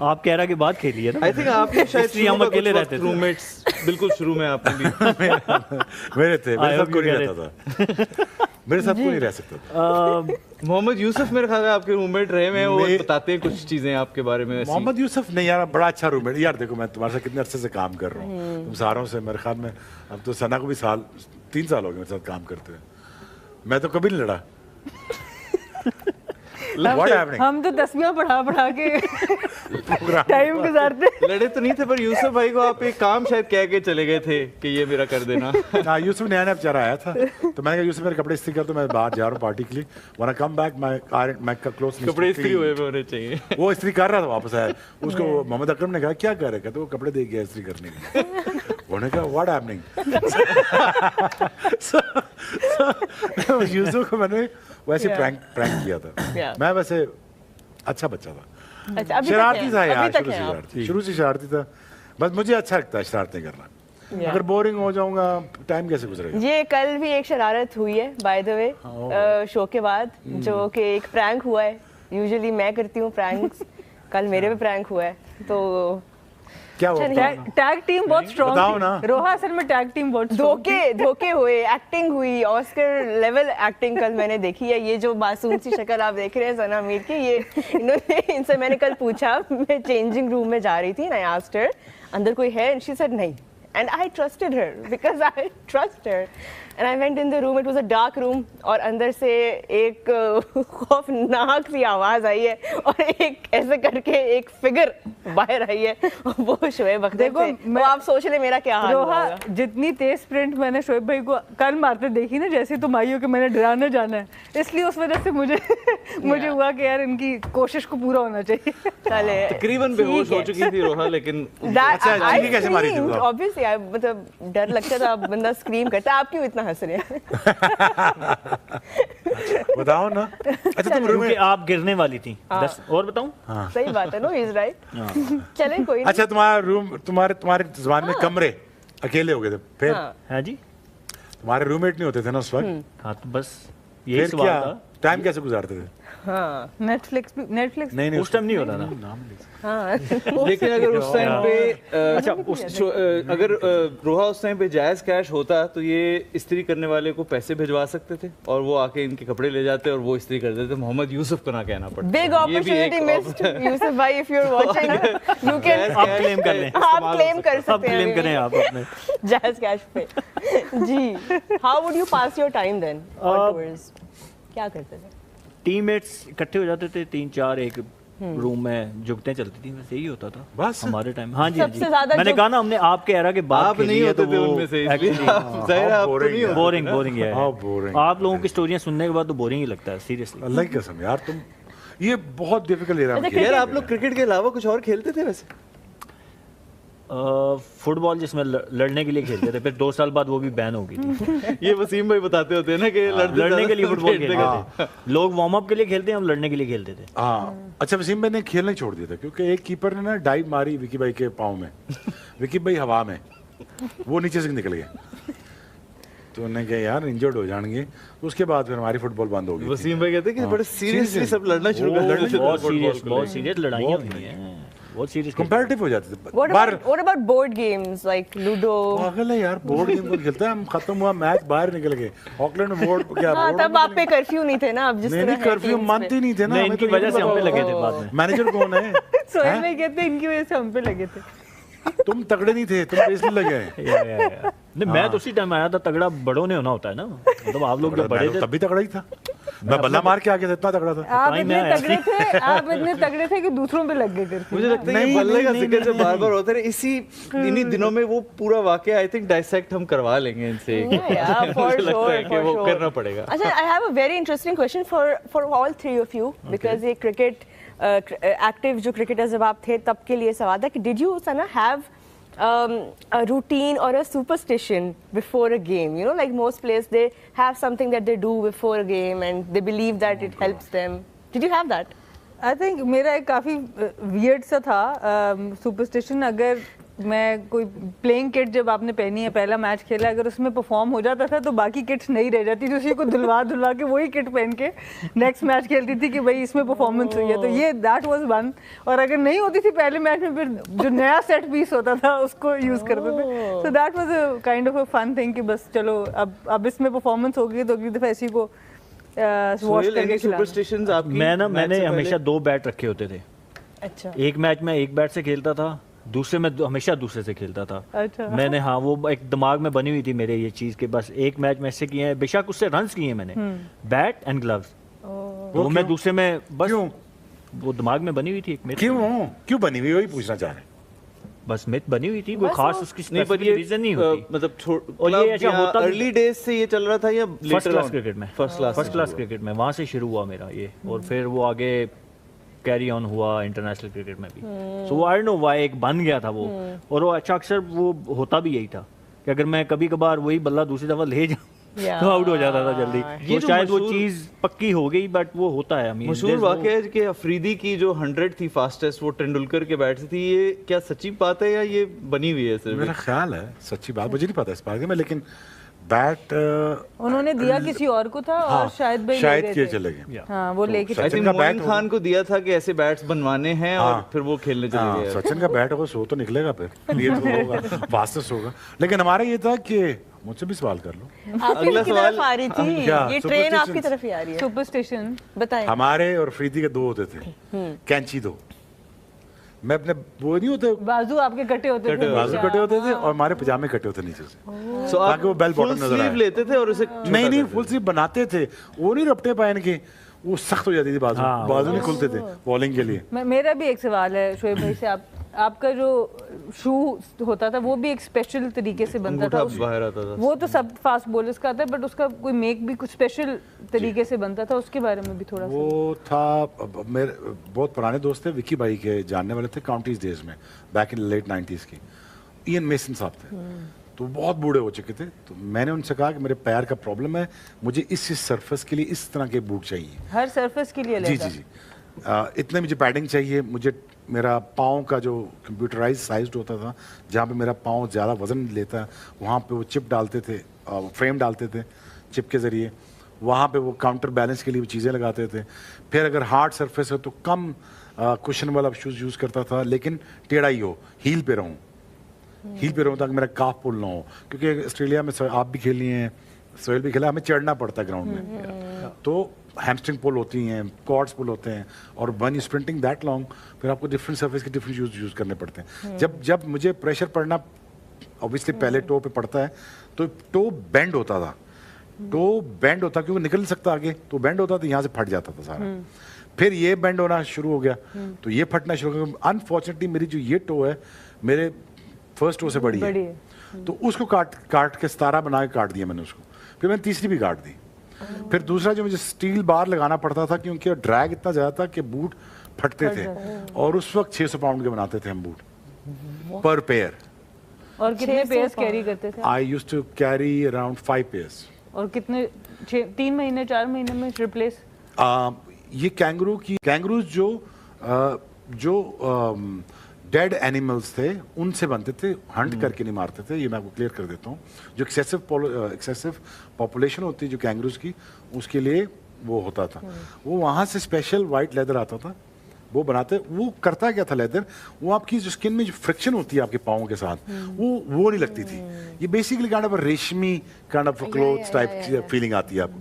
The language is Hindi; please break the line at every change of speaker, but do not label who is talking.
आप कह रहा कि बात खेली है ना।
आई थिंक आपके शायद
हम अकेले रहते थे
रूममेट्स बिल्कुल शुरू में आपने भी
मेरे थे, मेरे साथ कोई नहीं रहता था, मेरे साथ कोई नहीं रह सकता था।
मोहम्मद यूसुफ मेरे ख्याल है आपके रूममेट रहे हैं, वो बताते हैं कुछ चीजें आपके बारे में।
मोहम्मद यूसुफ नहीं यार, बड़ा अच्छा रूममेट यार। देखो मैं तुम्हारे साथ कितने अरसे से काम कर रहा हूँ, तुम सारों से मेरे ख्याल में अब तो सना को भी 3 साल हो गए मेरे साथ काम करते हुए। मैं तो कभी नहीं लड़ा।
हम तो 10वीं पढ़ा के टाइम गुजारते।
लड़े तो नहीं थे, पर यूसुफ भाई को आप एक काम शायद कह के चले गए थे कि ये मेरा कर देना।
हाँ, यूसुफ नया बेचारा आया था, तो मैंने कहा यूसुफ मेरे कपड़े इस्त्री कर दो, मैं बाहर जा रहा हूँ पार्टी के लिए, वरना कम बैक मैं क्लोज
कपड़े इस्त्री हुए होने चाहिए।
वो इस्त्री कर रहा था, वापस आया, उसको मोहम्मद अकरम ने कहा क्या कर रहे, कहते वो कपड़े दे गया इस्त्री करने के लिए। उन्होंने कहा व्हाट हैपनिंग। यूसुफ को मैंने वैसे प्रैंक किया था। मैं वैसे अच्छा बच्चा था, शरारती था यार, शुरू से शरारती था। बस मुझे अच्छा लगता है शरारतें करना। अगर बोरिंग हो जाऊंगा टाइम कैसे गुजरेगा।
ये कल भी एक शरारत हुई है बाय द वे शो के बाद, जो कि एक प्रैंक हुआ है। यूजुअली मैं करती हूँ प्रैंक्स, कल मेरे पे प्रैंक हुआ है। तो
क्या हुआ?
टैग टीम बहुत स्ट्रांग
बताओ ना।
रोहा असल में टैग टीम बहुत धोखे हुए, एक्टिंग हुई, ऑस्कर लेवल एक्टिंग कल मैंने देखी है। ये जो मासूम सी शक्ल आप देख रहे हैं सना मीर की, ये इनसे मैंने कल पूछा, मैं चेंजिंग रूम में जा रही थी, आई आस्क्ड हर अंदर कोई है, एंड शी सेड नहीं, and I trusted her because I trust her, and I went in the room. It was a dark room और अंदर से एक खौफनाक सी आवाज आई है और एक ऐसे करके एक फिगर बाहर आई है, वो शोएब अख्तर थे। तो आप सोच ले मेरा क्या हाल होगा।
जितनी तेज स्प्रिंट मैंने शोएब भाई को कल मारते देखी ना, जैसे तुम आई हो कि मैंने डराने जाना है, इसलिए उस वजह से मुझे हुआ कि यार इनकी कोशिश को पूरा होना चाहिए।
चले
तकरीबन बेहोश हो चुकी थी रोहा, लेकिन
कैसे मारी थी?
ऑब्वियसली मतलब डर लगता था, बंदा स्क्रीम करता। आप क्यों इतना हंस रहे हैं?
बताओ ना। अच्छा तुम रूम में
आप गिरने वाली थी। और बताऊं?
सही बात है, नो ही इज राइट। चलें कोई नहीं।
अच्छा तुम्हारा रूम, तुम्हारे ज़बान में कमरे अकेले हो गए थे फिर?
हाँ जी,
तुम्हारे रूममेट नहीं होते थे ना उस वक्त?
हाँ तो बस यही सवाल था।
टाइम कैसे गुजारते थे?
हाँ
नेटफ्लिक्स
नहीं
उस टाइम नहीं होता था।
हाँ
लेकिन अगर उस टाइम पे अगर रोहा उस टाइम पे जायज कैश होता तो ये इस्त्री करने वाले को पैसे भिजवा सकते थे और वो आके इनके कपड़े ले जाते और वो इस्त्री कर देते। मोहम्मद यूसुफ को ना कहना पड़ता।
बिग अपॉर्चुनिटी मिस्ड यूसुफ भाई, if you are watching you can
आप क्लेम कर लें,
आप क्लेम कर सकते हैं,
आप क्लेम करें आप अपने
जायज कैश पे। जी, how would you pass your time then afterwards? क्या करते थे?
टीममेट्स इकट्ठे हो जाते थे 3-4 एक रूम में, जुगतें चलती थी, बस यही होता था बस हमारे टाइम। हाँ जी,
सबसे ज्यादा
मैंने कहा ना, हमने आपके एरा के बाद
आप नहीं होते थे उनमें से, बोरिंग
है। आप लोगों की स्टोरियां सुनने के बाद तो बोरिंग ही लगता है सीरियसली।
अल्लाह की कसम यार, तुम ये बहुत डिफिकल्ट एरा में
यार। आप लोग क्रिकेट के अलावा कुछ और खेलते थे वैसे?
फुटबॉल जिसमें लड़ने के लिए खेलते थे, फिर 2 साल बाद वो भी बैन हो गई थी।
ये वसीम भाई बताते होते हैं ना कि
लड़ने के लिए फुटबॉल खेलते थे। लोग वार्म अप के लिए खेलते हैं, हम लड़ने के लिए खेलते थे।
हाँ अच्छा, वसीम भाई ने खेलना ही छोड़ दिया था क्योंकि एक कीपर ने ना डाइव मारी विकी भाई के पाँव में। विकी भाई हवा में, वो नीचे से निकल गए, तो उन्होंने कहा यार इंजर्ड हो जाएंगे। तो उसके बाद फिर हमारी फुटबॉल बंद हो गई।
वसीम भाई कहते हैं कि बड़े सीरियसली सब लड़ना शुरू कर देते थे।
बहुत सीरियस लड़ाइयाँ हुई हैं, बहुत सीरियस
कंपैरेटिव हो जाते थे।
What about board games like Ludo?
पागल है यार, बोर्ड गेम कौन खेलता है? हम खत्म हुआ मैच, बाहर निकल गए ऑकलैंड में। बोर्ड क्या?
हाँ, तब आप पे कर्फ्यू नहीं थे ना, अब जिस तरह
कर्फ्यू मानते नहीं थे ना,
इनकी वजह से हम पे लगे थे बाद में।
मैनेजर कौन है?
सोहेल भाई कहते हैं इनकी वजह से हम पे लगे थे।
तुम तगड़े नहीं थे, तुम इसलिए लगे।
नहीं, मैं तो उसी टाइम आया था। तगड़ा बड़ों ने होना होता है ना, मतलब आप लोग जो बड़े थे
तभी तगड़ा ही था। मैं बल्ला मार के आगे इतना तगड़ा था।
आप इतने तगड़े थे कि दूसरों पे लग गए।
मुझे लगता है ये बल्ले का जिक्र से बार-बार होता है, इन्हीं दिनों में वो पूरा वाकया आई थिंक डाइसेक्ट हम करवा लेंगे इनसे।
मुझे लगता है
कि वो करना पड़ेगा।
अच्छा, I have a very interesting question for all three of you, because ये क्रिकेट एक्टिव जो क्रिकेटर जब आप थे तब के लिए सवाल था कि did you Sana have a routine or a superstition before a game? You know, like most players, they have something that they do before a game and they believe that it helps them. Did you have that?
I think मेरा एक काफ़ी weird सा था superstition। अगर मैं कोई प्लेइंग किट जब आपने पहनी है, पहला मैच खेला, अगर उसमें परफॉर्म हो जाता था तो बाकी किट्स नहीं रह जाती थी, उसी को धुलवा के वही किट पहन के नेक्स्ट मैच खेलती थी कि भाई इसमें परफॉर्मेंस हुई है, तो ये दैट वाज वन। और अगर नहीं होती थी पहले मैच में, फिर जो नया सेट पीस होता था उसको यूज करते थे। So that was a kind of a fun thing कि बस चलो अब इसमें परफॉर्मेंस होगी तो अगली दफा इसी को वॉश करके खिलाना।
सुपरस्टिशंस आपकी?
मैंने हमेशा 2 बैट रखे होते थे।
अच्छा,
एक मैच में एक बैट से खेलता था, दूसरे में हमेशा दूसरे से खेलता था।
अच्छा।
मैंने हाँ वो एक दिमाग में बनी हुई थी मेरे ये चीज के बस एक मैच में ऐसे किए हैं, बेशक उससे रन्स किए हैं मैंने, बैट एंड ग्लव्स। वो मैं दूसरे में बस
क्यों?
वो दिमाग में बनी हुई थी एक मेरे,
क्यों बनी हुई, वही पूछना चाह रहे हैं।
बस मिथ बनी हुई थी, कोई खास उसकी
नहीं, पर ये
रीजन नहीं होती।
मतलब
और ये ऐसा होता भी-
अर्ली डेज से ये चल रहा था या
फर्स्ट क्लास क्रिकेट में,
फर्स्ट क्लास
क्रिकेट में वहां से शुरू हुआ मेरा ये, और फिर वो आगे कैरी ऑन हुआ इंटरनेशनल क्रिकेट में भी। सो आई डोंट नो व्हाई एक बन गया था वो, और वो अच्छा अक्सर वो होता भी यही था कि अगर मैं कभी कभार वही बल्ला दूसरी दफा ले जाऊं तो आउट हो जाता था जल्दी।
ये
तो
जो
शायद वो
मशहूर-
चीज पक्की हो गई, बट वो होता है।
मशहूर वाकया है कि अफरीदी की जो 100 थी फास्टेस्ट, वो तेंदुलकर के बैट से थी। ये क्या सच्ची बात है या ये बनी हुई है सिर्फ?
मेरा ख्याल है सच्ची बात, मुझे नहीं पता इस बारे में, लेकिन बैट
उन्होंने दिया किसी और को था और शायद भाई
शायद
ले
किए
गए थे।
चले गए।
हाँ वो लेके
सचिन
आई थिंक
का
मोइन
बैट
खान को दिया था कि ऐसे बैट्स बनवाने हैं और
हाँ।
फिर वो खेलने चले
हाँ,
गए।
सचिन का बैट होगा सो तो निकलेगा, फिर ये तो होगा फास्टेस्ट होगा। लेकिन हमारा ये था कि मुझसे भी सवाल कर लो।
आपकी
अगला
तरफ
सवाल-
आ रही थी,
क्या?
ये ट्रेन आपकी
Superstitions?
तरफ ही आ रही है।
सुपरस्टिशन।
बताएं।
हमारे और फ्रीदी के 2 होते थे, कैंची 2। मैं अपने वो नहीं होते
बाजू आपके कटे होते थे।
बाजू कटे होते थे और हमारे पजामे कटे होते नीचे से,
So आप
ताकि वो बेल
full
बॉटम नजर
sleeve
आए।
लेते थे और उसे
नहीं फुल स्लीव बनाते थे, वो नहीं रपटे पहन के, वो सख्त हो जाती थी बाजू,
हाँ,
बाजू नहीं खुलते थे बॉलिंग के लिए।
मेरा भी एक सवाल है शोएब भाई से, आपका जो शू होता था वो भी एक स्पेशल तरीके से बनता था।
अंगूठा बाहर आता था।
वो तो सब फास्ट बॉलर्स का आता है, बट उसका कोई मेक भी कुछ स्पेशल तरीके से बनता था, उसके बारे में भी थोड़ा सा।
वो था मेरे बहुत पुराने दोस्त थे, विकी भाई के जानने वाले थे काउंटीज डेज में, बैक इन लेट 90s की। इयन मेसन साहब थे, तो बहुत बूढ़े हो चुके थे। तो मैंने उनसे कहा कि मेरे पैर का प्रॉब्लम है, मुझे इस सरफेस के लिए इस तरह के बूट चाहिए।
हर सरफेस के लिए
जी
लेता।
जी जी इतने मुझे पैडिंग चाहिए, मुझे मेरा पाँव का जो कंप्यूटराइज साइज्ड होता था, जहाँ पे मेरा पाँव ज़्यादा वजन लेता है, वहाँ पे वो चिप डालते थे, फ्रेम डालते थे चिप के ज़रिए, वहाँ पे वो काउंटर बैलेंस के लिए वो चीज़ें लगाते थे। फिर अगर हार्ड सरफेस हो तो कम कुशन वाला शूज़ यूज़ करता था, लेकिन टेढ़ा ही हो, हील पे रहूँ, हील पे रहूँ ताकि मेरा काफ पुल ना हो, क्योंकि ऑस्ट्रेलिया में आप भी खेली हैं, सोहेल भी खेला, हमें चढ़ना पड़ता है ग्राउंड में, तो हैमस्ट्रिंग पुल होती हैं, कॉर्ड्स पुल होते हैं, और one you sprinting that long, फिर आपको डिफरेंट सरफेस के डिफरेंट यूज़ करने पड़ते हैं। जब मुझे प्रेशर पड़ना ऑब्वियसली पहले टो पे पड़ता है, तो टो बेंड होता था, टो बेंड होता क्योंकि निकल नहीं सकता आगे, तो बेंड होता तो यहाँ से फट जाता था सारा। फिर ये बेंड होना शुरू हो गया, तो ये फटना शुरू हो गया। अनफॉर्चुनेटली मेरी जो ये टो है, मेरे फर्स्ट टो से बड़ी है, तो उसको काट के 17 बना के काट दिया मैंने उसको, फिर मैंने तीसरी भी काट दी। फिर दूसरा जो मुझे स्टील बार लगाना पड़ता था, क्योंकि ड्रैग इतना ज़्यादा था कि बूट फटते थे, और उस वक्त 600 पाउंड के बनाते थे हम बूट पर पेयर।
और कितने पेयर्स कैरी करते थे?
I used to carry around 5 pairs.
और कितने 3 महीने 4 महीने में रिप्लेस?
ये कैंगरूज जो डेड एनिमल्स थे उनसे बनते थे, हंट करके नहीं मारते थे, ये मैं आपको क्लियर कर देता हूँ। जो एक्सेसिव पॉपुलेशन होती है जो कैंगरूज की, उसके लिए वो होता था। वो वहाँ से स्पेशल वाइट लेदर आता था, वो बनाते। वो करता क्या था लेदर, वो आपकी जो स्किन में जो फ्रिक्शन होती है आपके पाँव के साथ, वो नहीं लगती थी। ये बेसिकली काइंड ऑफ रेशमी kind of clothes type feeling आती है आपको।